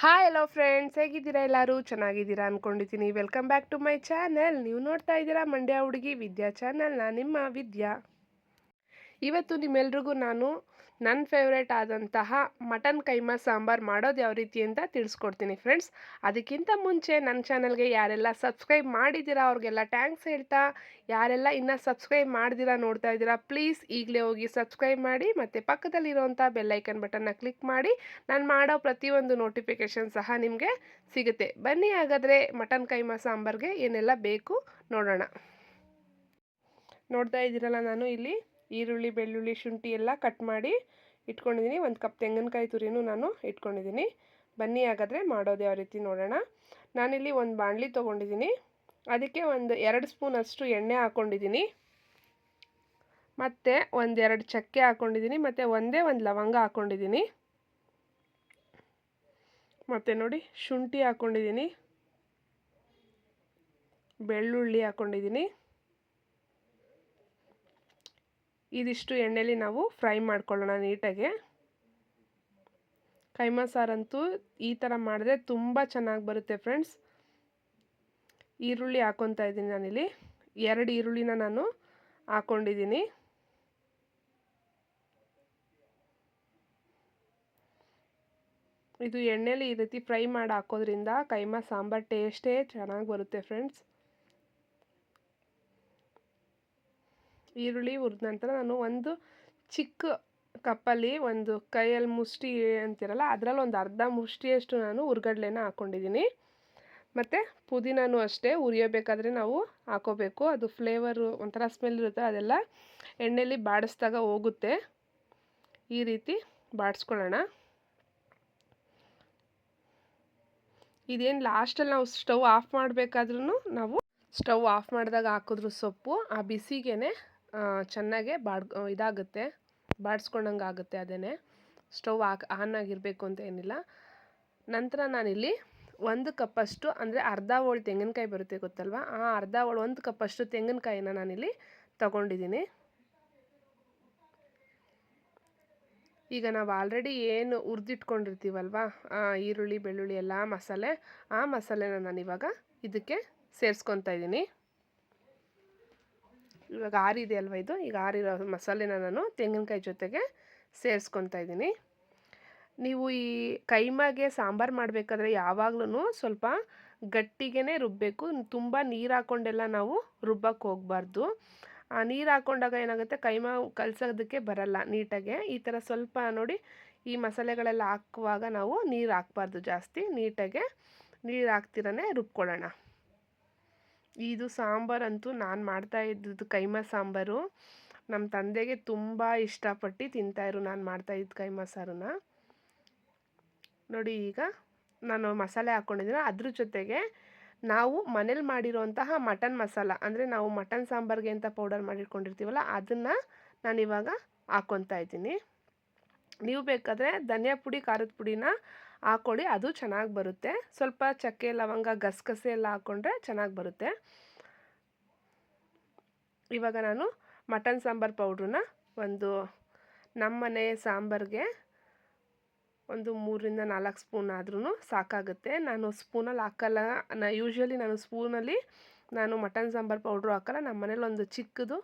Hi hello friends, ಹೇಗಿದ್ದೀರಾ? ಎಲ್ಲರೂ ಚೆನ್ನಾಗಿದ್ದೀರಾ ಅಂದ್ಕೊಂಡಿದ್ದೀನಿ. Welcome back to my channel. ನೀವು ನೋಡ್ತಾ ಇದ್ದೀರಾ ಮಂಡ್ಯ ಹುಡುಗಿ ವಿದ್ಯಾ ಚಾನಲ್ನ, ನಿಮ್ಮ ವಿದ್ಯಾ. ಇವತ್ತು ನಿಮ್ಮೆಲ್ರಿಗೂ ನಾನು ನನ್ನ ಫೇವ್ರೇಟ್ ಆದಂತಹ ಮಟನ್ ಕೈಮಾ ಸಾಂಬಾರು ಮಾಡೋದು ಯಾವ ರೀತಿ ಅಂತ ತಿಳಿಸ್ಕೊಡ್ತೀನಿ ಫ್ರೆಂಡ್ಸ್. ಅದಕ್ಕಿಂತ ಮುಂಚೆ ನನ್ನ ಚಾನಲ್ಗೆ ಯಾರೆಲ್ಲ ಸಬ್ಸ್ಕ್ರೈಬ್ ಮಾಡಿದ್ದೀರಾ ಅವ್ರಿಗೆಲ್ಲ ಥ್ಯಾಂಕ್ಸ್ ಹೇಳ್ತಾ, ಯಾರೆಲ್ಲ ಇನ್ನೂ ಸಬ್ಸ್ಕ್ರೈಬ್ ಮಾಡ್ದಿರಾ ನೋಡ್ತಾ ಇದ್ದೀರಾ ಪ್ಲೀಸ್ ಈಗಲೇ ಹೋಗಿ ಸಬ್ಸ್ಕ್ರೈಬ್ ಮಾಡಿ ಮತ್ತು ಪಕ್ಕದಲ್ಲಿರುವಂಥ ಬೆಲ್ಲೈಕನ್ ಬಟನ್ನ ಕ್ಲಿಕ್ ಮಾಡಿ. ನಾನು ಮಾಡೋ ಪ್ರತಿಯೊಂದು ನೋಟಿಫಿಕೇಷನ್ ಸಹ ನಿಮಗೆ ಸಿಗುತ್ತೆ. ಬನ್ನಿ ಹಾಗಾದರೆ ಮಟನ್ ಕೈಮಾ ಸಾಂಬಾರಿಗೆ ಏನೆಲ್ಲ ಬೇಕು ನೋಡೋಣ. ನೋಡ್ತಾ ಇದ್ದೀರಲ್ಲ, ನಾನು ಇಲ್ಲಿ ಈರುಳ್ಳಿ, ಬೆಳ್ಳುಳ್ಳಿ, ಶುಂಠಿ ಎಲ್ಲ ಕಟ್ ಮಾಡಿ ಇಟ್ಕೊಂಡಿದ್ದೀನಿ. 1 ಕಪ್ ತೆಂಗಿನಕಾಯಿ ತುರಿನೂ ನಾನು ಇಟ್ಕೊಂಡಿದ್ದೀನಿ. ಬನ್ನಿ ಹಾಗಾದರೆ ಮಾಡೋದು ಯಾವ ರೀತಿ ನೋಡೋಣ. ನಾನಿಲ್ಲಿ ಒಂದು ಬಾಣಲಿ ತೊಗೊಂಡಿದ್ದೀನಿ. ಅದಕ್ಕೆ ಒಂದು 2 ಸ್ಪೂನಷ್ಟು ಎಣ್ಣೆ ಹಾಕ್ಕೊಂಡಿದ್ದೀನಿ. ಮತ್ತು 1-2 ಚಕ್ಕೆ ಹಾಕ್ಕೊಂಡಿದ್ದೀನಿ. ಮತ್ತು ಒಂದೇ ಒಂದು ಲವಂಗ ಹಾಕ್ಕೊಂಡಿದ್ದೀನಿ. ಮತ್ತು ನೋಡಿ, ಶುಂಠಿ ಹಾಕ್ಕೊಂಡಿದ್ದೀನಿ, ಬೆಳ್ಳುಳ್ಳಿ ಹಾಕ್ಕೊಂಡಿದ್ದೀನಿ. ಇದಿಷ್ಟು ಎಣ್ಣೆಲಿ ನಾವು ಫ್ರೈ ಮಾಡ್ಕೊಳ್ಳೋಣ ನೀಟಾಗೆ. ಕೈಮಾ ಸಾರಂತೂ ಈ ಥರ ಮಾಡಿದ್ರೆ ತುಂಬ ಚೆನ್ನಾಗಿ ಬರುತ್ತೆ ಫ್ರೆಂಡ್ಸ್. ಈರುಳ್ಳಿ ಹಾಕ್ಕೊತಾ ಇದ್ದೀನಿ. ನಾನಿಲ್ಲಿ 2 ಈರುಳ್ಳಿನ ನಾನು ಹಾಕ್ಕೊಂಡಿದ್ದೀನಿ. ಇದು ಎಣ್ಣೆಲಿ ಈ ರೀತಿ ಫ್ರೈ ಮಾಡಿ ಹಾಕೋದ್ರಿಂದ ಕೈಮಾ ಸಾಂಬಾರು ಟೇಸ್ಟೇ ಚೆನ್ನಾಗಿ ಬರುತ್ತೆ ಫ್ರೆಂಡ್ಸ್. ಈರುಳ್ಳಿ ಹುರಿದ ನಂತರ ನಾನು ಒಂದು ಚಿಕ್ಕ ಕಪ್ಪಲ್ಲಿ, ಒಂದು ಕೈಯಲ್ಲಿ ಮುಷ್ಟಿ ಅಂತಿರಲ್ಲ ಅದರಲ್ಲಿ ಒಂದು ಅರ್ಧ ಮುಷ್ಟಿಯಷ್ಟು ನಾನು ಹುರ್ಗಡ್ಲೆನ ಹಾಕ್ಕೊಂಡಿದ್ದೀನಿ. ಮತ್ತು ಪುದೀನೂ ಅಷ್ಟೇ ಹುರಿಯಬೇಕಾದ್ರೆ ನಾವು ಹಾಕೋಬೇಕು. ಅದು ಫ್ಲೇವರು ಒಂಥರ ಸ್ಮೆಲ್ ಇರುತ್ತೆ, ಅದೆಲ್ಲ ಎಣ್ಣೆಲಿ ಬಾಡಿಸ್ದಾಗ ಹೋಗುತ್ತೆ. ಈ ರೀತಿ ಬಾಡಿಸ್ಕೊಳ್ಳೋಣ. ಇದೇನು ಲಾಸ್ಟಲ್ಲಿ ನಾವು ಸ್ಟವ್ ಆಫ್ ಮಾಡಬೇಕಾದ್ರೂ ನಾವು ಸ್ಟವ್ ಆಫ್ ಮಾಡಿದಾಗ ಹಾಕಿದ್ರು ಸೊಪ್ಪು ಆ ಬಿಸಿಗೆ ಚೆನ್ನಾಗೆ ಇದಾಗುತ್ತೆ, ಬಾಡಿಸ್ಕೊಂಡಂಗೆ ಆಗುತ್ತೆ. ಅದೇ ಸ್ಟವ್ ಆನ್ ಆಗಿರಬೇಕು ಅಂತ ಏನಿಲ್ಲ. ನಂತರ ನಾನಿಲ್ಲಿ 1 ಕಪ್ಪಷ್ಟು, ಅಂದರೆ ಅರ್ಧ ಹೋಳು ತೆಂಗಿನಕಾಯಿ ಬರುತ್ತೆ ಗೊತ್ತಲ್ವ, ಆ ಅರ್ಧ ಹೋಳು 1 ಕಪ್ಪಷ್ಟು ತೆಂಗಿನಕಾಯಿನ ನಾನಿಲ್ಲಿ ತಗೊಂಡಿದ್ದೀನಿ. ಈಗ ನಾವು ಆಲ್ರೆಡಿ ಏನು ಹುರಿದಿಟ್ಕೊಂಡಿರ್ತೀವಲ್ವ, ಈರುಳ್ಳಿ, ಬೆಳ್ಳುಳ್ಳಿ ಎಲ್ಲ ಮಸಾಲೆ, ಆ ಮಸಾಲೆನ ನಾನಿವಾಗ ಇದಕ್ಕೆ ಸೇರಿಸ್ಕೊತಾ ಇದ್ದೀನಿ. ಇವಾಗ ಆರಿದೆ ಅಲ್ವ ಇದು, ಈಗ ಆರಿರೋ ಮಸಾಲೆನ ನಾನು ತೆಂಗಿನಕಾಯಿ ಜೊತೆಗೆ ಸೇರಿಸ್ಕೊತಾ ಇದ್ದೀನಿ. ನೀವು ಈ ಕೈಮಾಗೆ ಸಾಂಬಾರು ಮಾಡಬೇಕಾದ್ರೆ ಯಾವಾಗ್ಲೂ ಸ್ವಲ್ಪ ಗಟ್ಟಿಗೆ ರುಬ್ಬಬೇಕು. ತುಂಬ ನೀರು ಹಾಕ್ಕೊಂಡೆಲ್ಲ ನಾವು ರುಬ್ಬಕ್ಕೆ ಹೋಗಬಾರ್ದು. ನೀರು ಹಾಕ್ಕೊಂಡಾಗ ಏನಾಗುತ್ತೆ, ಕೈಮಾ ಕಲಸೋದಕ್ಕೆ ಬರಲ್ಲ ನೀಟಾಗೆ. ಈ ಥರ ಸ್ವಲ್ಪ ನೋಡಿ, ಈ ಮಸಾಲೆಗಳೆಲ್ಲ ಹಾಕುವಾಗ ನಾವು ನೀರು ಹಾಕ್ಬಾರ್ದು ಜಾಸ್ತಿ. ನೀಟಾಗೆ ನೀರು ಹಾಕ್ತಿರೇ ರುಬ್ಕೊಳ್ಳೋಣ. ಇದು ಸಾಂಬಾರಂತೂ ನಾನು ಮಾಡ್ತಾ ಇದ್ದದ್ದು ಕೈಮಾ ಸಾಂಬಾರು ನಮ್ಮ ತಂದೆಗೆ ತುಂಬ ಇಷ್ಟಪಟ್ಟು ತಿಂತಾಯಿರು ನಾನು ಮಾಡ್ತಾಯಿದ್ದು ಕೈಮಾ ಸಾರನ್ನ. ನೋಡಿ, ಈಗ ನಾನು ಮಸಾಲೆ ಹಾಕ್ಕೊಂಡಿದ್ದೀನಿ. ಅದ್ರ ಜೊತೆಗೆ ನಾವು ಮನೇಲಿ ಮಾಡಿರೋಂತಹ ಮಟನ್ ಮಸಾಲ, ಅಂದರೆ ನಾವು ಮಟನ್ ಸಾಂಬಾರಿಗೆ ಅಂತ ಪೌಡರ್ ಮಾಡಿಟ್ಕೊಂಡಿರ್ತೀವಲ್ಲ, ಅದನ್ನು ನಾನಿವಾಗ ಹಾಕ್ಕೊತಾ ಇದ್ದೀನಿ. ನೀವು ಬೇಕಾದರೆ ಧನಿಯಾ ಪುಡಿ, ಖಾರದ ಪುಡಿನ ಹಾಕ್ಕೊಳ್ಳಿ, ಅದು ಚೆನ್ನಾಗಿ ಬರುತ್ತೆ. ಸ್ವಲ್ಪ ಚಕ್ಕೆ, ಲವಂಗ, ಗಸಗಸೆ ಎಲ್ಲ ಹಾಕ್ಕೊಂಡ್ರೆ ಚೆನ್ನಾಗಿ ಬರುತ್ತೆ. ಇವಾಗ ನಾನು ಮಟನ್ ಸಾಂಬಾರು ಪೌಡ್ರನ್ನ ನಮ್ಮನೆ ಸಾಂಬಾರಿಗೆ ಒಂದು 3-4 ಸ್ಪೂನ್ ಆದ್ರೂ ಸಾಕಾಗುತ್ತೆ. ನಾನು ಸ್ಪೂನಲ್ಲಿ ಹಾಕಲ್ಲ. ಯೂಶ್ವಲಿ ನಾನು ಸ್ಪೂನಲ್ಲಿ ಮಟನ್ ಸಾಂಬಾರು ಪೌಡ್ರು ಹಾಕಲ್ಲ. ನಮ್ಮ ಮನೇಲಿ ಒಂದು ಚಿಕ್ಕದು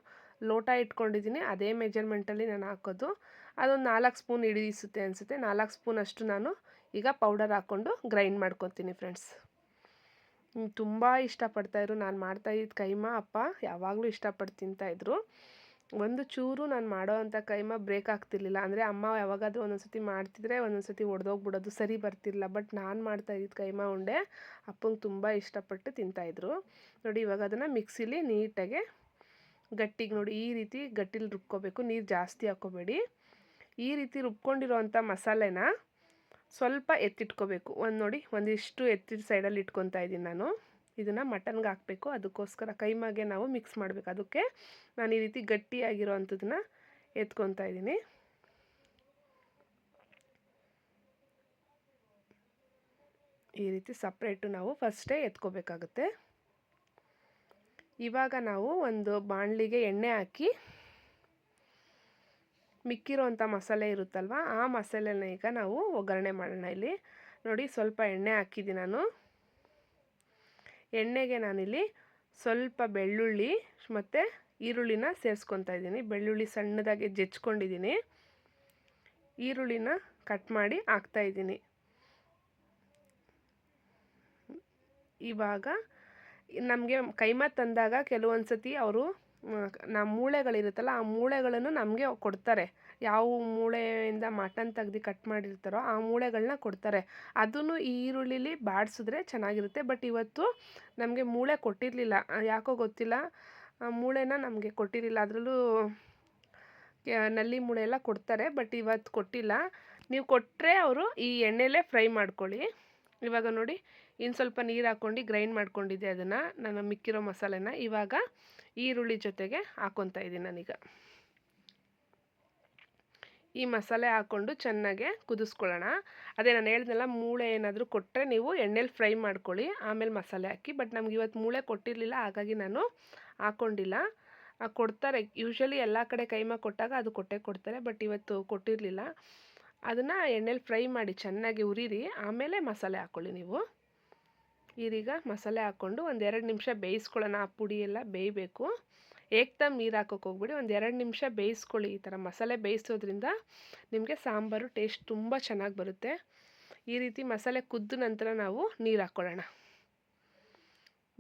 ಲೋಟ ಇಟ್ಕೊಂಡಿದ್ದೀನಿ, ಅದೇ ಮೆಜರ್ಮೆಂಟಲ್ಲಿ ನಾನು ಹಾಕೋದು. ಅದೊಂದು 4 ಸ್ಪೂನ್ ಹಿಡಿಸುತ್ತೆ ಅನಿಸುತ್ತೆ. 4 ಸ್ಪೂನಷ್ಟು ನಾನು ಈಗ ಪೌಡರ್ ಹಾಕ್ಕೊಂಡು ಗ್ರೈಂಡ್ ಮಾಡ್ಕೊತೀನಿ ಫ್ರೆಂಡ್ಸ್. ತುಂಬ ಇಷ್ಟಪಡ್ತಾಯಿದ್ರು ನಾನು ಮಾಡ್ತಾಯಿದ್ದು ಕೈಮಾ. ಅಪ್ಪ ಯಾವಾಗಲೂ ಇಷ್ಟಪಟ್ಟು ತಿಂತಾಯಿದ್ರು. ಒಂದು ಚೂರು ನಾನು ಮಾಡೋ ಅಂಥ ಕೈಮಾ ಬ್ರೇಕ್ ಆಗ್ತಿರ್ಲಿಲ್ಲ. ಅಂದರೆ ಅಮ್ಮ ಯಾವಾಗಾದರೂ ಒಂದೊಂದು ಸತಿ ಮಾಡ್ತಿದ್ರೆ ಒಂದೊಂದು ಸತಿ ಒಡೆದೋಗ್ಬಿಡೋದು, ಸರಿ ಬರ್ತಿರಲಿಲ್ಲ. ಬಟ್ ನಾನು ಮಾಡ್ತಾಯಿದ್ದು ಕೈಮಾ ಉಂಡೆ ಅಪ್ಪಂಗೆ ತುಂಬ ಇಷ್ಟಪಟ್ಟು ತಿಂತಾಯಿದ್ರು. ನೋಡಿ, ಇವಾಗ ಅದನ್ನು ಮಿಕ್ಸಿಲಿ ನೀಟಾಗೆ ಗಟ್ಟಿಗೆ ನೋಡಿ ಈ ರೀತಿ ಗಟ್ಟಿಲಿ ರುಬ್ಕೋಬೇಕು. ನೀರು ಜಾಸ್ತಿ ಹಾಕ್ಕೋಬೇಡಿ. ಈ ರೀತಿ ರುಬ್ಕೊಂಡಿರೋ ಅಂಥ ಮಸಾಲೆನ ಸ್ವಲ್ಪ ಎತ್ತಿಟ್ಕೋಬೇಕು. ನೋಡಿ, ಒಂದಿಷ್ಟು ಎತ್ತಿದ ಸೈಡಲ್ಲಿ ಇಟ್ಕೊತಾ ಇದ್ದೀನಿ ನಾನು. ಇದನ್ನು ಮಟನ್ಗೆ ಹಾಕಬೇಕು, ಅದಕ್ಕೋಸ್ಕರ ಕೈಮಾಗೆ ನಾವು ಮಿಕ್ಸ್ ಮಾಡಬೇಕು. ಅದಕ್ಕೆ ನಾನು ಈ ರೀತಿ ಗಟ್ಟಿಯಾಗಿರೋ ಅಂಥದ್ದನ್ನ ಎತ್ಕೊತಾ ಇದ್ದೀನಿ. ಈ ರೀತಿ ಸಪ್ರೇಟು ನಾವು ಫಸ್ಟೇ ಎತ್ಕೋಬೇಕಾಗುತ್ತೆ. ಇವಾಗ ನಾವು ಒಂದು ಬಾಣಲಿಗೆ ಎಣ್ಣೆ ಹಾಕಿ ಮಿಕ್ಕಿರೋ ಅಂಥ ಮಸಾಲೆ ಇರುತ್ತಲ್ವ, ಆ ಮಸಾಲೆನ ಈಗ ನಾವು ಒಗ್ಗರಣೆ ಮಾಡೋಣ. ಇಲ್ಲಿ ನೋಡಿ ಸ್ವಲ್ಪ ಎಣ್ಣೆ ಹಾಕಿದ್ದೀನಿ ನಾನು. ಎಣ್ಣೆಗೆ ನಾನಿಲ್ಲಿ ಸ್ವಲ್ಪ ಬೆಳ್ಳುಳ್ಳಿ ಮತ್ತು ಈರುಳ್ಳಿನ ಸೇರಿಸ್ಕೊತಾ ಇದ್ದೀನಿ. ಬೆಳ್ಳುಳ್ಳಿ ಸಣ್ಣದಾಗಿ ಜಜ್ಕೊಂಡಿದ್ದೀನಿ, ಈರುಳ್ಳಿನ ಕಟ್ ಮಾಡಿ ಹಾಕ್ತಾಯಿದ್ದೀನಿ. ಇವಾಗ ನಮಗೆ ಕೈಮಾ ತಂದಾಗ ಕೆಲವೊಂದು ಸತಿ ಅವರು ನಮ್ಮ ಮೂಳೆಗಳಿರುತ್ತಲ್ಲ ಆ ಮೂಳೆಗಳನ್ನು ನಮಗೆ ಕೊಡ್ತಾರೆ. ಯಾವ ಮೂಳೆಯಿಂದ ಮಟನ್ ತೆಗ್ದು ಕಟ್ ಮಾಡಿರ್ತಾರೋ ಆ ಮೂಳೆಗಳನ್ನ ಕೊಡ್ತಾರೆ. ಅದನ್ನು ಈ ಈರುಳ್ಳಿಲಿ ಬಾಡಿಸಿದ್ರೆ ಚೆನ್ನಾಗಿರುತ್ತೆ. ಬಟ್ ಇವತ್ತು ನಮಗೆ ಮೂಳೆ ಕೊಟ್ಟಿರಲಿಲ್ಲ, ಯಾಕೋ ಗೊತ್ತಿಲ್ಲ, ಮೂಳೆನ ನಮಗೆ ಕೊಟ್ಟಿರಲಿಲ್ಲ. ಅದರಲ್ಲೂ ನಲ್ಲಿ ಮೂಳೆ ಎಲ್ಲ ಕೊಡ್ತಾರೆ, ಬಟ್ ಇವತ್ತು ಕೊಟ್ಟಿಲ್ಲ. ನೀವು ಕೊಟ್ಟರೆ ಅವರು ಈ ಎಣ್ಣೆಲೇ ಫ್ರೈ ಮಾಡ್ಕೊಳ್ಳಿ. ಇವಾಗ ನೋಡಿ ಇನ್ನು ಸ್ವಲ್ಪ ನೀರು ಹಾಕ್ಕೊಂಡು ಗ್ರೈಂಡ್ ಮಾಡ್ಕೊಂಡಿದ್ದೆ ಅದನ್ನು, ನಾನು ಮಿಕ್ಕಿರೋ ಮಸಾಲೆನ ಇವಾಗ ಈರುಳ್ಳಿ ಜೊತೆಗೆ ಹಾಕ್ಕೊತಾ ಇದ್ದೀನಿ ನಾನೀಗ. ಈ ಮಸಾಲೆ ಹಾಕ್ಕೊಂಡು ಚೆನ್ನಾಗೆ ಕುದಿಸ್ಕೊಳ್ಳೋಣ. ಅದೇ ನಾನು ಹೇಳ್ದೆನಲ್ಲ, ಮೂಳೆ ಏನಾದರೂ ಕೊಟ್ಟರೆ ನೀವು ಎಣ್ಣೆಲಿ ಫ್ರೈ ಮಾಡ್ಕೊಳ್ಳಿ, ಆಮೇಲೆ ಮಸಾಲೆ ಹಾಕಿ. ಬಟ್ ನಮ್ಗೆ ಇವತ್ತು ಮೂಳೆ ಕೊಟ್ಟಿರಲಿಲ್ಲ, ಹಾಗಾಗಿ ನಾನು ಹಾಕ್ಕೊಂಡಿಲ್ಲ. ಕೊಡ್ತಾರೆ ಯೂಶ್ವಲಿ ಎಲ್ಲ ಕಡೆ ಕೈಮಾ ಕೊಟ್ಟಾಗ ಅದು ಕೊಟ್ಟೇ ಕೊಡ್ತಾರೆ, ಬಟ್ ಇವತ್ತು ಕೊಟ್ಟಿರಲಿಲ್ಲ. ಅದನ್ನು ಎಣ್ಣೆಲಿ ಫ್ರೈ ಮಾಡಿ ಚೆನ್ನಾಗಿ ಉರಿರಿ, ಆಮೇಲೆ ಮಸಾಲೆ ಹಾಕ್ಕೊಳ್ಳಿ ನೀವು. ಈರೀಗ ಮಸಾಲೆ ಹಾಕ್ಕೊಂಡು ಒಂದು 2 ನಿಮಿಷ ಬೇಯಿಸ್ಕೊಳ್ಳೋಣ. ಆ ಪುಡಿ ಎಲ್ಲ ಬೇಯಬೇಕು. ಏಕ್ದಮ್ ನೀರು ಹಾಕೋಕೆ ಹೋಗ್ಬಿಡಿ, ಒಂದು 2 ನಿಮಿಷ ಬೇಯಿಸ್ಕೊಳ್ಳಿ. ಈ ಥರ ಮಸಾಲೆ ಬೇಯಿಸೋದ್ರಿಂದ ನಿಮಗೆ ಸಾಂಬಾರು ಟೇಸ್ಟ್ ತುಂಬ ಚೆನ್ನಾಗಿ ಬರುತ್ತೆ. ಈ ರೀತಿ ಮಸಾಲೆ ಕುದ್ದ ನಂತರ ನಾವು ನೀರು ಹಾಕ್ಕೊಳ್ಳೋಣ.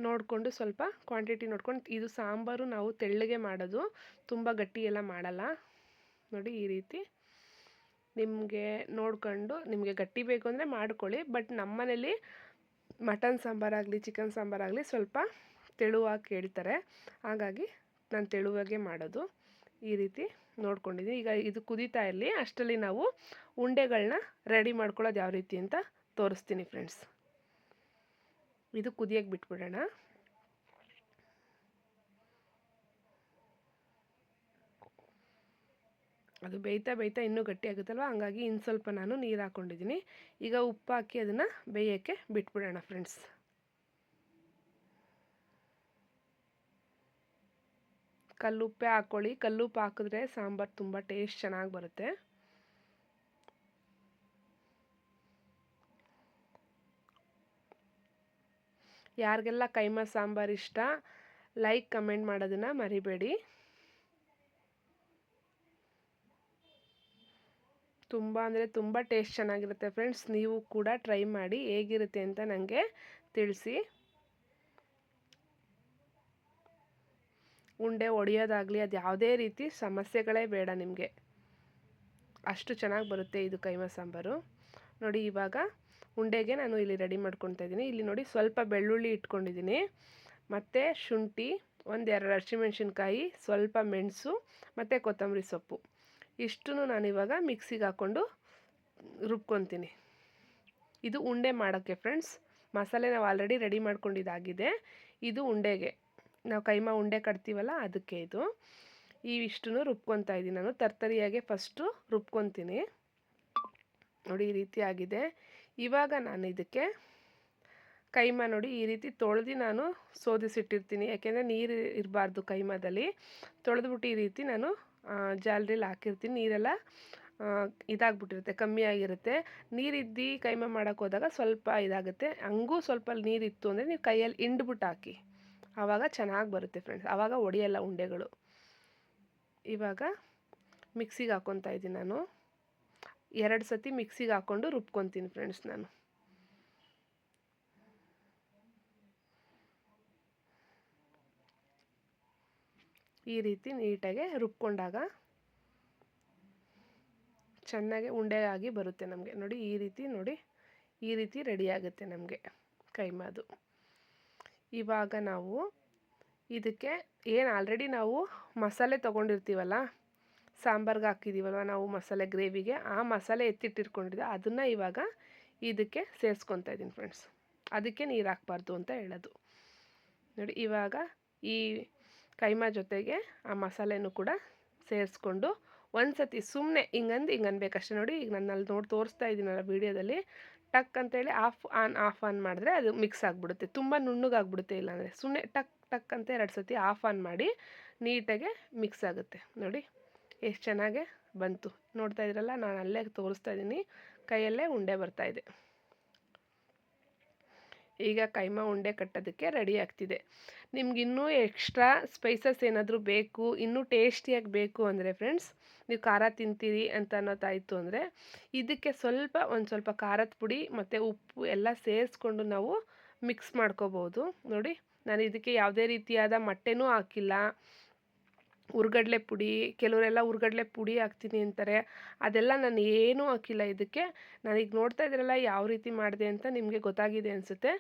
ನೋಡಿಕೊಂಡು ಸ್ವಲ್ಪ ಕ್ವಾಂಟಿಟಿ ನೋಡ್ಕೊಂಡು, ಇದು ಸಾಂಬಾರು ನಾವು ತೆಳ್ಳಗೆ ಮಾಡೋದು, ತುಂಬ ಗಟ್ಟಿ ಎಲ್ಲ ಮಾಡಲ್ಲ. ನೋಡಿ ಈ ರೀತಿ ನಿಮಗೆ ನೋಡ್ಕೊಂಡು, ನಿಮಗೆ ಗಟ್ಟಿ ಬೇಕು ಅಂದರೆ ಮಾಡ್ಕೊಳ್ಳಿ. ಬಟ್ ನಮ್ಮನೇಲಿ ಮಟನ್ ಸಾಂಬಾರಾಗಲಿ ಚಿಕನ್ ಸಾಂಬಾರಾಗಲಿ ಸ್ವಲ್ಪ ತೆಳುವಾಗಿ ಕೇಳ್ತಾರೆ, ಹಾಗಾಗಿ ನಾನು ತೆಳುವಾಗೆ ಮಾಡೋದು. ಈ ರೀತಿ ನೋಡ್ಕೊಂಡಿದ್ದೀನಿ. ಈಗ ಇದು ಕುದೀತಾ ಇರಲಿ, ಅಷ್ಟರಲ್ಲಿ ನಾವು ಉಂಡೆಗಳನ್ನ ರೆಡಿ ಮಾಡ್ಕೊಳ್ಳೋದು ಯಾವ ರೀತಿ ಅಂತ ತೋರಿಸ್ತೀನಿ ಫ್ರೆಂಡ್ಸ್. ಇದು ಕುದಿಯೋಕ್ಕೆ ಬಿಟ್ಬಿಡೋಣ. ಅದು ಬೇಯ್ತಾ ಬೇಯ್ತಾ ಇನ್ನೂ ಗಟ್ಟಿ ಆಗುತ್ತಲ್ವ, ಹಂಗಾಗಿ ಇನ್ನು ಸ್ವಲ್ಪ ನಾನು ನೀರು ಹಾಕ್ಕೊಂಡಿದ್ದೀನಿ. ಈಗ ಉಪ್ಪು ಹಾಕಿ ಅದನ್ನು ಬೇಯೋಕ್ಕೆ ಬಿಟ್ಬಿಡೋಣ ಫ್ರೆಂಡ್ಸ್. ಕಲ್ಲುಪ್ಪೇ ಹಾಕ್ಕೊಳ್ಳಿ. ಕಲ್ಲುಪ್ಪು ಹಾಕಿದ್ರೆ ಸಾಂಬಾರು ತುಂಬ ಟೇಸ್ಟ್ ಚೆನ್ನಾಗಿ ಬರುತ್ತೆ. ಯಾರಿಗೆಲ್ಲ ಕೈಮಾ ಸಾಂಬಾರು ಇಷ್ಟ, ಲೈಕ್ ಕಮೆಂಟ್ ಮಾಡೋದನ್ನು ಮರಿಬೇಡಿ. ತುಂಬ ಅಂದರೆ ತುಂಬ ಟೇಸ್ಟ್ ಚೆನ್ನಾಗಿರುತ್ತೆ ಫ್ರೆಂಡ್ಸ್. ನೀವು ಕೂಡ ಟ್ರೈ ಮಾಡಿ ಹೇಗಿರುತ್ತೆ ಅಂತ ನನಗೆ ತಿಳಿಸಿ. ಉಂಡೆ ಒಡೆಯೋದಾಗಲಿ ಅದು ಯಾವುದೇ ರೀತಿ ಸಮಸ್ಯೆಗಳೇ ಬೇಡ ನಿಮಗೆ, ಅಷ್ಟು ಚೆನ್ನಾಗಿ ಬರುತ್ತೆ ಇದು ಕೈಮಾ ಸಾಂಬಾರು. ನೋಡಿ ಇವಾಗ ಉಂಡೆಗೆ ನಾನು ಇಲ್ಲಿ ರೆಡಿ ಮಾಡ್ಕೊತಾ ಇದ್ದೀನಿ. ಇಲ್ಲಿ ನೋಡಿ ಸ್ವಲ್ಪ ಬೆಳ್ಳುಳ್ಳಿ ಇಟ್ಕೊಂಡಿದ್ದೀನಿ, ಮತ್ತು ಶುಂಠಿ, 1-2 ಹಸಿಮೆಣ್ಸಿನ್ಕಾಯಿ, ಸ್ವಲ್ಪ ಮೆಣಸು ಮತ್ತು ಕೊತ್ತಂಬರಿ ಸೊಪ್ಪು, ಇಷ್ಟನ್ನು ನಾನಿವಾಗ ಮಿಕ್ಸಿಗೆ ಹಾಕ್ಕೊಂಡು ರುಬ್ಕೊತೀನಿ. ಇದು ಉಂಡೆ ಮಾಡೋಕ್ಕೆ ಫ್ರೆಂಡ್ಸ್. ಮಸಾಲೆ ನಾವು ಆಲ್ರೆಡಿ ರೆಡಿ ಮಾಡ್ಕೊಂಡಿದ್ದಾಗಿದೆ. ಇದು ಉಂಡೆಗೆ, ನಾವು ಕೈಮಾ ಉಂಡೆ ಕಟ್ತೀವಲ್ಲ ಅದಕ್ಕೆ ಇದು. ಇಷ್ಟನ್ನು ರುಬ್ಕೊತಾ ಇದ್ದೀನಿ ನಾನು. ತರ್ತರಿಯಾಗೆ ಫಸ್ಟು ರುಬ್ಕೊತೀನಿ. ನೋಡಿ ಈ ರೀತಿ ಆಗಿದೆ. ಇವಾಗ ನಾನು ಇದಕ್ಕೆ ಕೈಮಾ ನೋಡಿ ಈ ರೀತಿ ತೊಳೆದು ನಾನು ಸೋದಿಸಿಟ್ಟಿರ್ತೀನಿ, ಯಾಕೆಂದರೆ ನೀರು ಇರಬಾರ್ದು ಕೈಮಾದಲ್ಲಿ. ತೊಳೆದ್ಬಿಟ್ಟು ಈ ರೀತಿ ನಾನು ಜಾಲರಿಲಿ ಹಾಕಿರ್ತೀನಿ. ನೀರೆಲ್ಲ ಇದಾಗ್ಬಿಟ್ಟಿರುತ್ತೆ, ಕಮ್ಮಿ ಆಗಿರುತ್ತೆ. ನೀರಿದ್ದು ಕೈಮಾ ಮಾಡೋಕ್ಕೆ ಹೋದಾಗ ಸ್ವಲ್ಪ ಇದಾಗುತ್ತೆ. ಹಂಗೂ ಸ್ವಲ್ಪ ನೀರಿತ್ತು ಅಂದರೆ ನೀವು ಕೈಯಲ್ಲಿ ಹಿಂಡ್ಬಿಟ್ಟು ಹಾಕಿ, ಆವಾಗ ಚೆನ್ನಾಗಿ ಬರುತ್ತೆ ಫ್ರೆಂಡ್ಸ್, ಆವಾಗ ಒಡೆಯಲ್ಲ ಉಂಡೆಗಳು. ಇವಾಗ ಮಿಕ್ಸಿಗೆ ಹಾಕ್ಕೊತಾ ಇದ್ದೀನಿ ನಾನು. 2 ಸತಿ ಮಿಕ್ಸಿಗೆ ಹಾಕ್ಕೊಂಡು ರುಬ್ಕೊತೀನಿ ಫ್ರೆಂಡ್ಸ್ ನಾನು. ಈ ರೀತಿ ನೀಟಾಗಿ ರುಬ್ಕೊಂಡಾಗ ಚೆನ್ನಾಗಿ ಉಂಡೆಯಾಗಿ ಬರುತ್ತೆ ನಮಗೆ. ನೋಡಿ ಈ ರೀತಿ, ನೋಡಿ ಈ ರೀತಿ ರೆಡಿ ಆಗುತ್ತೆ ನಮಗೆ ಕೈಮಾದು. ಇವಾಗ ನಾವು ಇದಕ್ಕೆ ಏನು ಆಲ್ರೆಡಿ ನಾವು ಮಸಾಲೆ ತೊಗೊಂಡಿರ್ತೀವಲ್ಲ, ಸಾಂಬಾರ್ಗೆ ಹಾಕಿದ್ದೀವಲ್ವ ನಾವು ಮಸಾಲೆ ಗ್ರೇವಿಗೆ, ಆ ಮಸಾಲೆ ಎತ್ತಿಟ್ಟಿಟ್ಕೊಂಡಿದ್ದೆ ಅದನ್ನು ಇವಾಗ ಇದಕ್ಕೆ ಸೇರಿಸ್ಕೊತಾ ಇದ್ದೀನಿ ಫ್ರೆಂಡ್ಸ್. ಅದಕ್ಕೆ ನೀರು ಹಾಕ್ಬಾರ್ದು ಅಂತ ಹೇಳೋದು. ನೋಡಿ ಇವಾಗ ಈ ಕೈಮಾ ಜೊತೆಗೆ ಆ ಮಸಾಲೆನೂ ಕೂಡ ಸೇರಿಸ್ಕೊಂಡು ಒಂದು ಸತಿ ಸುಮ್ಮನೆ ಹಿಂಗಂದು ಹಿಂಗೆ ಅನ್ಬೇಕಷ್ಟೇ. ನೋಡಿ ಈಗ ನಾನು ಅಲ್ಲಿ ತೋರಿಸ್ತಾ ಇದ್ದೀನಲ್ಲ ವೀಡಿಯೋದಲ್ಲಿ, ಟಕ್ ಅಂತೇಳಿ ಆಫ್ ಆನ್ ಮಾಡಿದ್ರೆ ಅದು ಮಿಕ್ಸ್ ಆಗಿಬಿಡುತ್ತೆ, ತುಂಬ ನುಣ್ಣಗಾಗ್ಬಿಡುತ್ತೆ. ಇಲ್ಲಾಂದರೆ ಸುಮ್ಮನೆ ಟಕ್ ಟಕ್ ಅಂತ 2 ಸತಿ ಆಫ್ ಆನ್ ಮಾಡಿ ನೀಟಾಗೆ ಮಿಕ್ಸ್ ಆಗುತ್ತೆ. ನೋಡಿ ಎಷ್ಟು ಚೆನ್ನಾಗೆ ಬಂತು, ನೋಡ್ತಾ ಇದ್ರಲ್ಲ, ನಾನು ಅಲ್ಲೇ ತೋರಿಸ್ತಾ ಇದ್ದೀನಿ, ಕೈಯಲ್ಲೇ ಉಂಡೆ ಬರ್ತಾಯಿದೆ. ಈಗ ಕೈಮಾ ಉಂಡೆ ಕಟ್ಟೋದಕ್ಕೆ ರೆಡಿ ಆಗ್ತಿದೆ. ನಿಮ್ಗಿನ್ನೂ ಎಕ್ಸ್ಟ್ರಾ ಸ್ಪೈಸಸ್ ಏನಾದರೂ ಬೇಕು, ಇನ್ನೂ ಟೇಸ್ಟಿಯಾಗಿ ಬೇಕು ಅಂದರೆ ಫ್ರೆಂಡ್ಸ್, ನೀವು ಖಾರ ತಿಂತೀರಿ ಅಂತ ಅನ್ನೋದಾಯಿತು ಅಂದರೆ ಇದಕ್ಕೆ ಒಂದು ಸ್ವಲ್ಪ ಖಾರದ ಪುಡಿ ಮತ್ತು ಉಪ್ಪು ಎಲ್ಲ ಸೇರಿಸ್ಕೊಂಡು ನಾವು ಮಿಕ್ಸ್ ಮಾಡ್ಕೋಬೋದು. ನೋಡಿ, ನಾನು ಇದಕ್ಕೆ ಯಾವುದೇ ರೀತಿಯಾದ ಮೊಟ್ಟೆನೂ ಹಾಕಿಲ್ಲ. ಹುರ್ಗಡ್ಲೆ ಪುಡಿ, ಕೆಲವರೆಲ್ಲ ಹುರ್ಗಡ್ಲೆ ಪುಡಿ ಹಾಕ್ತೀನಿ ಅಂತಾರೆ, ಅದೆಲ್ಲ ನಾನು ಏನೂ ಹಾಕಿಲ್ಲ ಇದಕ್ಕೆ. ನಾನೀಗ ನೋಡ್ತಾ ಇದ್ದೀರಲ್ಲ ಯಾವ ರೀತಿ ಮಾಡಿದೆ ಅಂತ ನಿಮಗೆ ಗೊತ್ತಾಗಿದೆ ಅನಿಸುತ್ತೆ.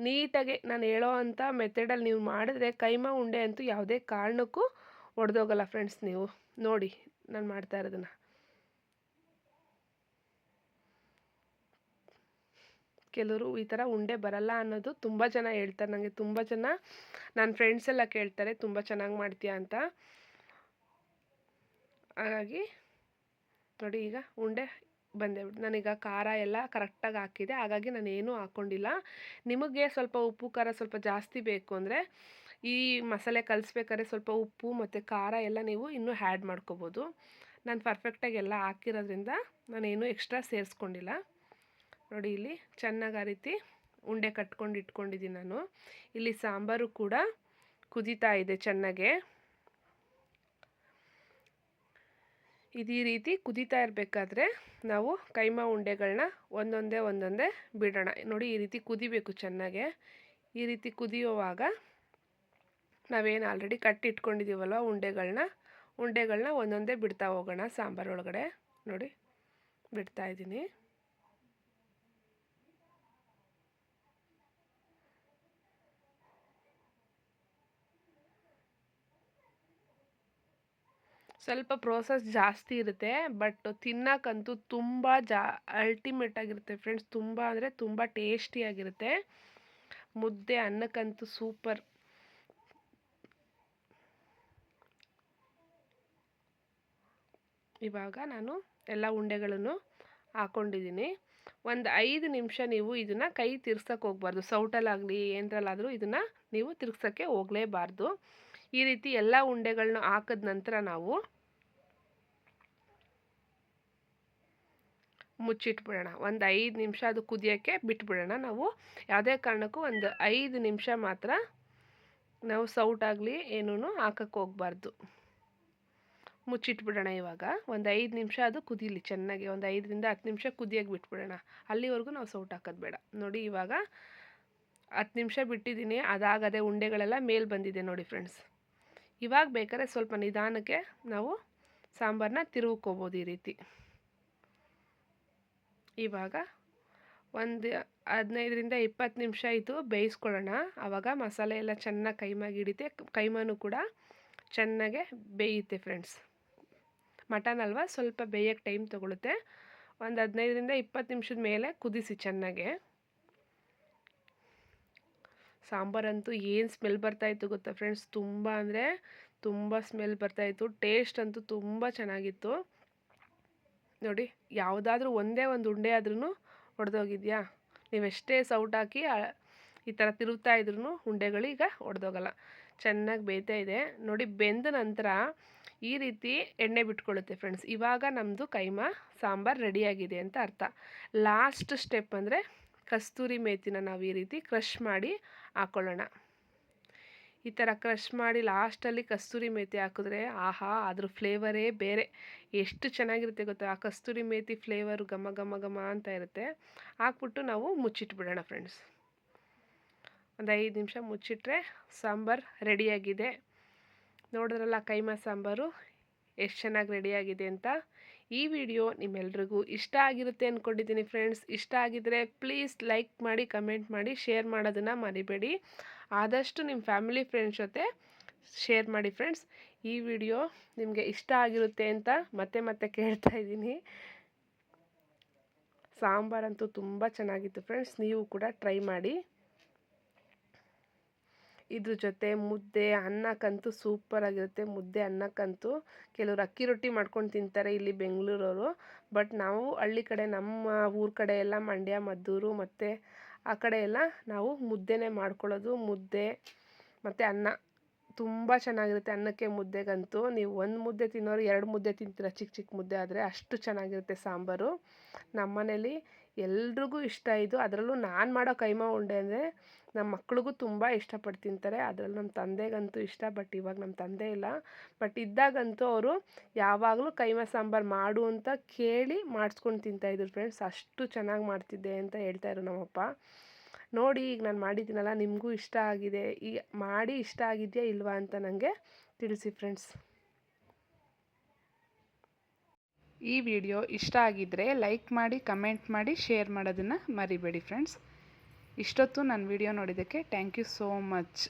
ನೀಟಾಗಿ ನಾನು ಹೇಳೋ ಅಂಥ ಮೆಥಡಲ್ಲಿ ನೀವು ಮಾಡಿದ್ರೆ ಕೈಮಾ ಉಂಡೆ ಅಂತೂ ಯಾವುದೇ ಕಾರಣಕ್ಕೂ ಒಡೆದೋಗಲ್ಲ ಫ್ರೆಂಡ್ಸ್. ನೀವು ನೋಡಿ ನಾನು ಮಾಡ್ತಾ ಇರೋದನ್ನು. ಕೆಲವರು ಈ ಥರ ಉಂಡೆ ಬರಲ್ಲ ಅನ್ನೋದು ತುಂಬ ಜನ ಹೇಳ್ತಾರೆ ನನಗೆ. ತುಂಬ ಜನ ನನ್ನ ಫ್ರೆಂಡ್ಸ್ ಎಲ್ಲ ಕೇಳ್ತಾರೆ ತುಂಬ ಚೆನ್ನಾಗಿ ಮಾಡ್ತೀಯಾ ಅಂತ. ಹಾಗಾಗಿ ನೋಡಿ, ಈಗ ಉಂಡೆ ಬಂದೆ. ನಾನೀಗ ಖಾರ ಎಲ್ಲ ಕರೆಕ್ಟಾಗಿ ಹಾಕಿದೆ, ಹಾಗಾಗಿ ನಾನು ಏನೂ ಹಾಕ್ಕೊಂಡಿಲ್ಲ. ನಿಮಗೆ ಸ್ವಲ್ಪ ಉಪ್ಪು ಖಾರ ಸ್ವಲ್ಪ ಜಾಸ್ತಿ ಬೇಕು ಅಂದರೆ ಈ ಮಸಾಲೆ ಕಲಿಸ್ಬೇಕಾದ್ರೆ ಸ್ವಲ್ಪ ಉಪ್ಪು ಮತ್ತು ಖಾರ ಎಲ್ಲ ನೀವು ಇನ್ನೂ ಆ್ಯಡ್ ಮಾಡ್ಕೋಬೋದು. ನಾನು ಪರ್ಫೆಕ್ಟಾಗಿ ಎಲ್ಲ ಹಾಕಿರೋದ್ರಿಂದ ನಾನೇನು ಎಕ್ಸ್ಟ್ರಾ ಸೇರಿಸ್ಕೊಂಡಿಲ್ಲ. ನೋಡಿ, ಇಲ್ಲಿ ಚೆನ್ನಾಗಿ ಆ ರೀತಿ ಉಂಡೆ ಕಟ್ಕೊಂಡು ಇಟ್ಕೊಂಡಿದ್ದೀನಿ ನಾನು. ಇಲ್ಲಿ ಸಾಂಬಾರು ಕೂಡ ಕುದೀತಾ ಇದೆ ಚೆನ್ನಾಗೆ. ಈ ರೀತಿ ಕುದೀತಾ ಇರಬೇಕಾದ್ರೆ ನಾವು ಕೈಮಾ ಉಂಡೆಗಳನ್ನ ಒಂದೊಂದೇ ಬಿಡೋಣ. ನೋಡಿ, ಈ ರೀತಿ ಕುದಿಬೇಕು ಚೆನ್ನಾಗೆ. ಈ ರೀತಿ ಕುದಿಯುವಾಗ ನಾವೇನು ಆಲ್ರೆಡಿ ಕಟ್ಟಿಟ್ಕೊಂಡಿದ್ದೀವಲ್ವ ಉಂಡೆಗಳನ್ನ ಒಂದೊಂದೇ ಬಿಡ್ತಾ ಹೋಗೋಣ ಸಾಂಬಾರು ಒಳಗಡೆ. ನೋಡಿ, ಬಿಡ್ತಾ ಇದ್ದೀನಿ. ಸ್ವಲ್ಪ ಪ್ರೋಸೆಸ್ ಜಾಸ್ತಿ ಇರುತ್ತೆ, ಬಟ್ ತಿನ್ನೋಕ್ಕಂತೂ ತುಂಬ ಅಲ್ಟಿಮೇಟ್ ಆಗಿರುತ್ತೆ ಫ್ರೆಂಡ್ಸ್. ತುಂಬ ಅಂದರೆ ತುಂಬ ಟೇಸ್ಟಿಯಾಗಿರುತ್ತೆ. ಮುದ್ದೆ ಅನ್ನಕ್ಕಂತೂ ಸೂಪರ್. ಇವಾಗ ನಾನು ಎಲ್ಲ ಉಂಡೆಗಳನ್ನು ಹಾಕ್ಕೊಂಡಿದ್ದೀನಿ. ಒಂದು 5 ನಿಮಿಷ ನೀವು ಇದನ್ನು ಕೈ ತಿರ್ಸೋಕ್ಕೆ ಹೋಗ್ಬಾರ್ದು. ಸೌಟಲ್ಲಾಗಲಿ ಏನರಲ್ಲಾದರೂ ಇದನ್ನು ನೀವು ತಿರ್ಗ್ಸೋಕ್ಕೆ ಹೋಗಲೇಬಾರ್ದು. ಈ ರೀತಿ ಎಲ್ಲ ಉಂಡೆಗಳನ್ನ ಹಾಕಿದ ನಂತರ ನಾವು ಮುಚ್ಚಿಟ್ಬಿಡೋಣ. ಒಂದು 5 ನಿಮಿಷ ಅದು ಕುದಿಯೋಕ್ಕೆ ಬಿಟ್ಬಿಡೋಣ. ನಾವು ಯಾವುದೇ ಕಾರಣಕ್ಕೂ ಒಂದು 5 ನಿಮಿಷ ಮಾತ್ರ ನಾವು ಸೌಟಾಗಲಿ ಏನೂ ಹಾಕಕ್ಕೆ ಹೋಗ್ಬಾರ್ದು. ಮುಚ್ಚಿಟ್ಬಿಡೋಣ. ಇವಾಗ ಒಂದು 5 ನಿಮಿಷ ಅದು ಕುದೀಲಿ ಚೆನ್ನಾಗಿ. ಒಂದು 5ರಿಂದ 10 ನಿಮಿಷ ಕುದಿಯೋಕ್ಕೆ ಬಿಟ್ಬಿಡೋಣ. ಅಲ್ಲಿವರೆಗೂ ನಾವು ಸೌಟ್ ಹಾಕೋದು ಬೇಡ. ನೋಡಿ, ಇವಾಗ 10 ನಿಮಿಷ ಬಿಟ್ಟಿದ್ದೀನಿ, ಅದಾಗದೆ ಉಂಡೆಗಳೆಲ್ಲ ಮೇಲೆ ಬಂದಿದೆ ನೋಡಿ ಫ್ರೆಂಡ್ಸ್. ಇವಾಗ ಬೇಕಾದ್ರೆ ಸ್ವಲ್ಪ ನಿಧಾನಕ್ಕೆ ನಾವು ಸಾಂಬಾರನ್ನ ತಿರುವ್ಕೋಬೋದು ಈ ರೀತಿ. ಇವಾಗ ಒಂದು 15ರಿಂದ 20 ನಿಮಿಷ ಇದು ಬೇಯಿಸ್ಕೊಳ್ಳೋಣ. ಆವಾಗ ಮಸಾಲೆ ಎಲ್ಲ ಚೆನ್ನಾಗಿ ಕೈಮಾಗಿ ಹಿಡಿತೆ, ಕೈಮಾನು ಕೂಡ ಚೆನ್ನಾಗೆ ಬೇಯುತ್ತೆ ಫ್ರೆಂಡ್ಸ್. ಮಟನ್ ಅಲ್ವಾ, ಸ್ವಲ್ಪ ಬೇಯೋಕ್ಕೆ ಟೈಮ್ ತೊಗೊಳುತ್ತೆ. ಒಂದು 15ರಿಂದ 20 ನಿಮಿಷದ ಮೇಲೆ ಕುದಿಸಿ ಚೆನ್ನಾಗೆ. ಸಾಂಬಾರಂತೂ ಏನು ಸ್ಮೆಲ್ ಬರ್ತಾಯಿತ್ತು ಗೊತ್ತಾ ಫ್ರೆಂಡ್ಸ್, ತುಂಬ ಅಂದರೆ ತುಂಬ ಸ್ಮೆಲ್ ಬರ್ತಾಯಿತ್ತು. ಟೇಸ್ಟ್ ಅಂತೂ ತುಂಬ ಚೆನ್ನಾಗಿತ್ತು. ನೋಡಿ, ಯಾವುದಾದ್ರೂ ಒಂದೇ ಒಂದು ಉಂಡೆ ಆದ್ರೂ ಒಡೆದೋಗಿದೆಯಾ? ನೀವೆಷ್ಟೇ ಸೌಟ್ ಹಾಕಿ ಈ ಥರ ತಿರುಗ್ತಾ ಇದ್ರೂ ಉಂಡೆಗಳು ಈಗ ಒಡೆದೋಗಲ್ಲ. ಚೆನ್ನಾಗಿ ಬೇಯ್ತಾ ಇದೆ ನೋಡಿ. ಬೆಂದ ನಂತರ ಈ ರೀತಿ ಎಣ್ಣೆ ಬಿಟ್ಕೊಳ್ಳುತ್ತೆ ಫ್ರೆಂಡ್ಸ್. ಇವಾಗ ನಮ್ಮದು ಕೈಮಾ ಸಾಂಬಾರು ರೆಡಿಯಾಗಿದೆ ಅಂತ ಅರ್ಥ. ಲಾಸ್ಟ್ ಸ್ಟೆಪ್ ಅಂದರೆ ಕಸ್ತೂರಿ ಮೇಥಿನ ನಾವು ಈ ರೀತಿ ಕ್ರಷ್ ಮಾಡಿ ಹಾಕ್ಕೊಳ್ಳೋಣ. ಈ ಥರ ಕ್ರಷ್ ಮಾಡಿ ಲಾಸ್ಟಲ್ಲಿ ಕಸ್ತೂರಿ ಮೇಥಿ ಹಾಕಿದ್ರೆ ಆಹಾ, ಅದ್ರ ಫ್ಲೇವರೇ ಬೇರೆ. ಎಷ್ಟು ಚೆನ್ನಾಗಿರುತ್ತೆ ಗೊತ್ತಾ? ಆ ಕಸ್ತೂರಿ ಮೇಥಿ ಫ್ಲೇವರು ಘಮ ಘಮ ಘಮ ಅಂತ ಇರುತ್ತೆ. ಹಾಕ್ಬಿಟ್ಟು ನಾವು ಮುಚ್ಚಿಟ್ಬಿಡೋಣ ಫ್ರೆಂಡ್ಸ್. ಒಂದು 5 ನಿಮಿಷ ಮುಚ್ಚಿಟ್ರೆ ಸಾಂಬಾರು ರೆಡಿಯಾಗಿದೆ. ನೋಡಿದ್ರಲ್ಲ ಕೈಮಾ ಸಾಂಬಾರು ಎಷ್ಟು ಚೆನ್ನಾಗಿ ರೆಡಿಯಾಗಿದೆ ಅಂತ. ಈ ವಿಡಿಯೋ ನಿಮ್ಮೆಲ್ರಿಗೂ ಇಷ್ಟ ಆಗಿರುತ್ತೆ ಅಂದ್ಕೊಂಡಿದ್ದೀನಿ ಫ್ರೆಂಡ್ಸ್. ಇಷ್ಟ ಆಗಿದ್ದರೆ ಪ್ಲೀಸ್ ಲೈಕ್ ಮಾಡಿ, ಕಮೆಂಟ್ ಮಾಡಿ, ಶೇರ್ ಮಾಡೋದನ್ನು ಮರಿಬೇಡಿ. ಆದಷ್ಟು ನಿಮ್ಮ ಫ್ಯಾಮಿಲಿ ಫ್ರೆಂಡ್ಸ್ ಜೊತೆ ಶೇರ್ ಮಾಡಿ ಫ್ರೆಂಡ್ಸ್. ಈ ವಿಡಿಯೋ ನಿಮಗೆ ಇಷ್ಟ ಆಗಿರುತ್ತೆ ಅಂತ ಮತ್ತೆ ಕೇಳ್ತಾ ಇದ್ದೀನಿ. ಸಾಂಬಾರಂತೂ ತುಂಬ ಚೆನ್ನಾಗಿತ್ತು ಫ್ರೆಂಡ್ಸ್, ನೀವು ಕೂಡ ಟ್ರೈ ಮಾಡಿ. ಇದ್ರ ಜೊತೆ ಮುದ್ದೆ ಅನ್ನಕ್ಕಂತೂ ಸೂಪರಾಗಿರುತ್ತೆ. ಮುದ್ದೆ ಅನ್ನಕ್ಕಂತೂ ಕೆಲವರು ಅಕ್ಕಿ ರೊಟ್ಟಿ ಮಾಡ್ಕೊಂಡು ತಿಂತಾರೆ ಇಲ್ಲಿ ಬೆಂಗಳೂರವರು. ಬಟ್ ನಾವು ಹಳ್ಳಿ ಕಡೆ, ನಮ್ಮ ಊರ ಕಡೆ ಎಲ್ಲ ಮಂಡ್ಯ, ಮದ್ದೂರು ಮತ್ತು ಆ ಕಡೆ ಎಲ್ಲ ನಾವು ಮುದ್ದೆನೇ ಮಾಡ್ಕೊಳ್ಳೋದು. ಮುದ್ದೆ ಮತ್ತು ಅನ್ನ ತುಂಬ ಚೆನ್ನಾಗಿರುತ್ತೆ. ಅನ್ನಕ್ಕೆ ಮುದ್ದೆಗಂತೂ ನೀವು ಒಂದು ಮುದ್ದೆ ತಿನ್ನೋರು 2 ಮುದ್ದೆ ತಿಂತೀರ, ಚಿಕ್ಕ ಚಿಕ್ಕ ಮುದ್ದೆ ಆದರೆ ಅಷ್ಟು ಚೆನ್ನಾಗಿರುತ್ತೆ ಸಾಂಬಾರು. ನಮ್ಮ ಮನೇಲಿ ಎಲ್ರಿಗೂ ಇಷ್ಟ ಇದು. ಅದರಲ್ಲೂ ನಾನು ಮಾಡೋ ಕೈಮಾ ಉಂಡೆ ಅಂದರೆ ನಮ್ಮ ಮಕ್ಳಿಗೂ ತುಂಬ ಇಷ್ಟಪಟ್ಟು ತಿಂತಾರೆ. ಅದರಲ್ಲೂ ನಮ್ಮ ತಂದೆಗಂತೂ ಇಷ್ಟ. ಬಟ್ ಇವಾಗ ನಮ್ಮ ತಂದೆ ಇಲ್ಲ. ಬಟ್ ಇದ್ದಾಗಂತೂ ಅವರು ಯಾವಾಗಲೂ ಕೈಮಾ ಸಾಂಬಾರು ಮಾಡು ಅಂತ ಕೇಳಿ ಮಾಡಿಸ್ಕೊಂಡು ತಿಂತಾಯಿದ್ರು ಫ್ರೆಂಡ್ಸ್. ಅಷ್ಟು ಚೆನ್ನಾಗಿ ಮಾಡ್ತಿದ್ದೆ ಅಂತ ಹೇಳ್ತಾಯಿದ್ರು ನಮ್ಮಪ್ಪ. ನೋಡಿ ಈಗ ನಾನು ಮಾಡಿದ್ದೀನಲ್ಲ, ನಿಮಗೂ ಇಷ್ಟ ಆಗಿದೆ, ಈಗ ಮಾಡಿ ಇಷ್ಟ ಆಗಿದೆಯಾ ಇಲ್ವಾ ಅಂತ ನನಗೆ ತಿಳಿಸಿ ಫ್ರೆಂಡ್ಸ್. ಈ ವಿಡಿಯೋ ಇಷ್ಟ ಆಗಿದ್ದರೆ ಲೈಕ್ ಮಾಡಿ, ಕಮೆಂಟ್ ಮಾಡಿ, ಶೇರ್ ಮಾಡೋದನ್ನು ಮರಿಬೇಡಿ ಫ್ರೆಂಡ್ಸ್. ಇಷ್ಟೊತ್ತು ನನ್ನ ವಿಡಿಯೋ ನೋಡಿದ್ದಕ್ಕೆ ಥ್ಯಾಂಕ್ ಯು ಸೋ ಮಚ್.